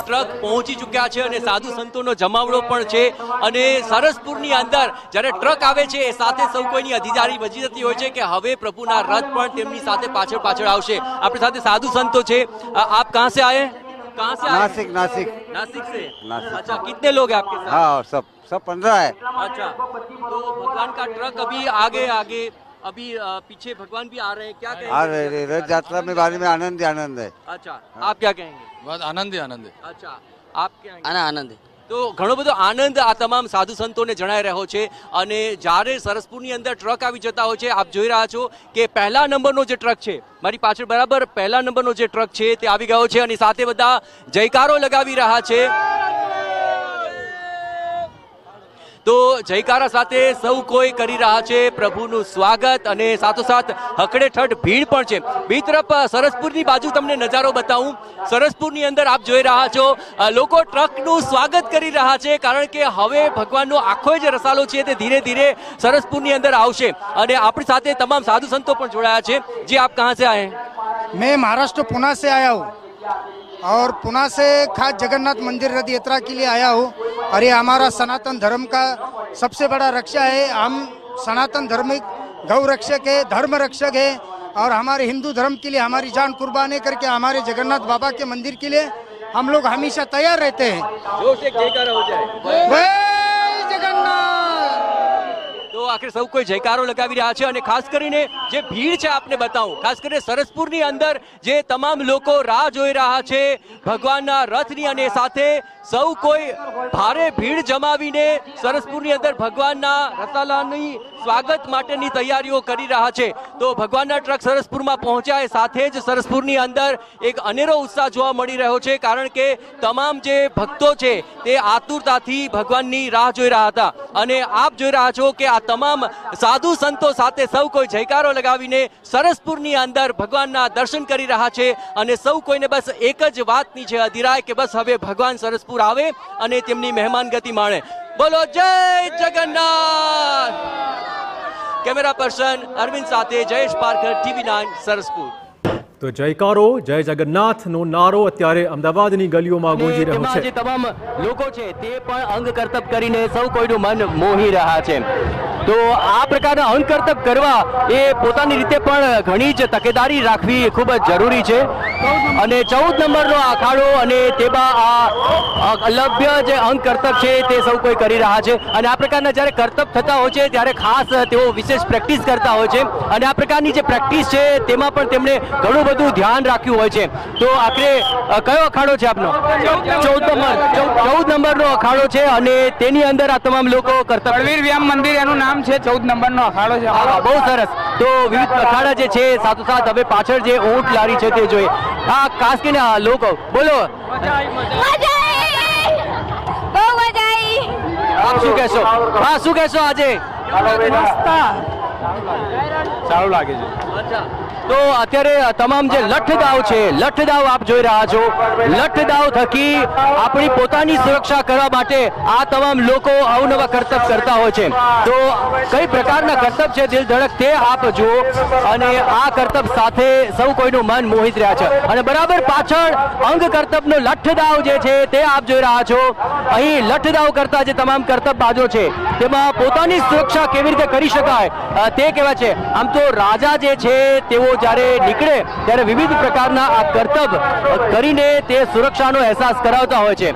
Truck પહોંચી ચૂક્યા છે અને સાધુ સંતોનો જમાવડો પણ છે અને સરસપુરની અંદર જ્યારે ટ્રક આવે છે એ સાથે સૌ કોઈની અધિકારી વજી જતી હોય છે કે હવે પ્રભુના રથ પણ તેમની સાથે પાછળ પાછળ આવશે। આપણી સાથે સાધુ સંતો છે। આપ કહાં से आए? कहाँ से आए? नासिक नासिक नासिक से। नासिक। अच्छा, कितने लोग हैं आपके साथ? हाँ सब 15 है। अच्छा, तो भगवान का ट्रक अभी आगे आगे अभी पीछे भगवान भी आ रहे हैं, क्या कहेंगे? आ रहे रथ यात्रा में बारे में आनंद ही आनंद है। अच्छा, आप क्या कहेंगे? बस आनंद ही आनंद है। अच्छा, आप क्या कहेंगे? આનંદ તો ઘણો બધો આનંદ આ તમામ સાધુ સંતોને જણાઈ રહ્યો છે અને જ્યારે સરસપુરની અંદર ટ્રક આવી જતા હોય છે, આપ જોઈ રહ્યા છો કે પહેલા નંબરનો જે ટ્રક છે, મારી પાછળ બરાબર પહેલા નંબરનો જે ટ્રક છે તે આવી ગયો છે અને સાથે બધા જયકારો લગાવી રહ્યા છે। તો જયકારા સાથે સૌ કોઈ કરી રહ્યા છે પ્રભુનું સ્વાગત અને સાથોસાથ હકડેઠઠ ભીડ પણ છે। બીજી તરફ સરસપુરની બાજુ તમને નજારો બતાવું। સરસપુરની અંદર આપ જોઈ રહ્યા છો લોકો ટ્રકનું સ્વાગત કરી રહ્યા છે કારણ કે હવે ભગવાનનો આખો જે રસાલો છે તે ધીરે ધીરે સરસપુરની અંદર આવશે અને આપણી સાથે તમામ સાધુ સંતો પણ જોડાયા છે। જે આપ કહાં से आए? मैं महाराष्ट्र पुणे से आया हूँ और पुणे से खास जगन्नाथ मंदिर रथ यात्रा के लिए आया हूँ और ये हमारा सनातन धर्म का सबसे बड़ा रक्षा है। हम सनातन धर्म गौ रक्षक है, धर्म रक्षक है और हमारे हिंदू धर्म के लिए हमारी जान कुर्बानी करके हमारे जगन्नाथ बाबा के मंदिर के लिए हम लोग हमेशा तैयार रहते हैं। जोर से जयकारा हो जाए। जय जगन्नाथ। તો આખરે સૌ કોઈ જયકારો લગાવી રહ્યા છે અને ખાસ કરીને જે ભીડ છે આપને બતાવું, ખાસ કરીને સરસપુરની અંદર જે તમામ લોકો રાહ જોઈ રહ્યા છે ભગવાનના રથની અને સાથે સૌ કોઈ ભારે ભીડ જમાવીને સરસપુરની અંદર ભગવાનના રસાલાની સ્વાગત માટેની તૈયારીઓ કરી રહ્યા છે। તો ભગવાનના ટ્રક સરસપુરમાં પહોંચ્યા એ સાથે જ સરસપુરની અંદર એક અનેરો ઉત્સાહ જોવા મળી રહ્યો છે કારણ કે તમામ જે ભક્તો છે તે આતુરતાથી ભગવાનની રાહ જોઈ રહ્યા હતા અને આપ જોઈ રહ્યા છો કે આ તમામ સાધુ સંતો સાથે સૌ કોઈ જયકારો લગાવીને સરસપુરની અંદર ભગવાનના દર્શન કરી રહ્યા છે અને સૌ કોઈને બસ એક જ વાતની છે અધિરાય કે બસ હવે ભગવાન સરસપુર આવે અને તેમની મહેમાનગતિ માણે। બોલો જય જગન્નાથ। કેમેરા પર્સન અરવિંદ સાથે જયેશ પારકર, TV9 સરસપુર। તો જયકારો જય જગન્નાથનો નારો અત્યારે અમદાવાદની ગલીઓમાં ગૂંજી રહ્યો છે। જે તમામ લોકો છે તે પણ અંગ કરતબ કરીને સૌ કોઈનું મન મોહી રહ્યા છે। તો આ પ્રકારના અંગ કરતબ કરવા એ પોતાની રીતે પણ ઘણી જ તકેદારી રાખવી ખૂબ જ જરૂરી છે અને 14 નંબરનો અખાડો અને તેમાં આ અલભ્ય જે અંગ કરતબ છે તે સૌ કોઈ કરી રહ્યા છે અને આ પ્રકારના જ્યારે કરતબ થતા હોય છે ત્યારે ખાસ તેઓ વિશેષ પ્રેક્ટિસ કરતા હોય છે અને આ પ્રકારની જે પ્રેક્ટિસ છે તેમાં પણ તેમણે ઘણું બધું ધ્યાન રાખ્યું હોય છે। તો આખરે કયો અખાડો છે આપનો? 14 નંબરનો અખાડો છે અને તેની અંદર આ તમામ લોકો કરતબ બળવીર વ્યામ મંદિર એનું નામ છે। 14 નંબરનો અખાડો છે। બહુ સરસ। તો વિવિધ અખાડા જે છે સાથોસાથ હવે પાછળ જે ઊંટ લારી છે તે જોઈએ આ ખાસ કરીને લોકો બોલો આપ શું કહેશો? હા, શું કહેશો આજે? સારું લાગે છે। અચ્છા, તો અત્યારે તમામ જે લઠ્ઠદાવ છે, લઠ્ઠદાવ આપ જોઈ રહ્યા છો, લઠ્ઠદાવ થકી આપણી પોતાની સુરક્ષા કરવા માટે આ તમામ લોકો અવનવા કરતબ કરતા હોય છે। તો કઈ પ્રકારના કરતબ છે દિલ ધડક તે આપ જુઓ અને આ કરતબ સાથે સૌ કોઈનું મન મોહિત રહ્યા છે અને બરાબર પાછળ અંગ કરતબનો લઠ્ઠદાવ જે છે તે આપ જોઈ રહ્યા છો। અહીં લઠ્ઠદાવ કરતા જે તમામ કરતબ બાજો છે તેમાં પોતાની સુરક્ષા કેવી રીતે કરી શકાય તે કહેવાય છે। આમ તો રાજા જે છે તેઓ જ્યારે નીકળે ત્યારે વિવિધ પ્રકારના આ કરતબ કરીને તે સુરક્ષાનો અહેસાસ કરાવતા હોય છે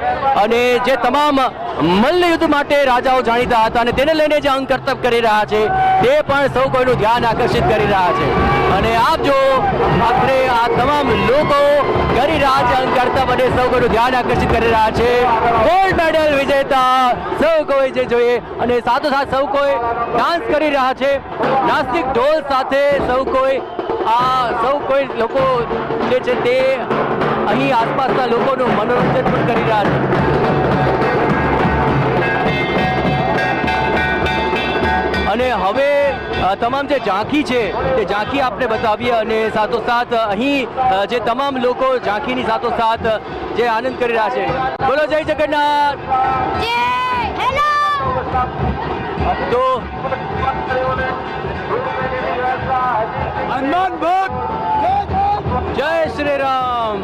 અને જે તમામ મલ્લયુદ્ધ માટે રાજાઓ જાણીતા હતા અને તેને લઈને જે અંગ કરતબ કરી રહ્યા છે તે પણ સૌ કોઈનું ધ્યાન આકર્ષિત કરી રહ્યા છે અને આપ જો આખરે આ તમામ લોકો કરી રહ્યા છે અંગ કરતબ અને સૌ કોઈનું ધ્યાન આકર્ષિત કરી રહ્યા છે। ગોલ્ડ મેડલ વિજેતા સૌ કોઈ જે જોઈએ અને સાથોસાથ સૌ કોઈ ડાન્સ કરી રહ્યા છે નાસ્તિક ઢોલ સાથે સૌ કોઈ લોકો જે છે તે અહીં આસપાસના લોકોનું મનોરંજન પણ કરી રહ્યા છે। અને હવે તમામ જે ઝાંખી છે તે ઝાંખી આપણે બતાવીએ અને સાથોસાથ અહીં જે તમામ લોકો ઝાંખીની સાથોસાથ જે આનંદ કરી રહ્યા છે। બોલો જય જગન્નાથ। તો હનુમાન ભક્ત જય શ્રી રામ।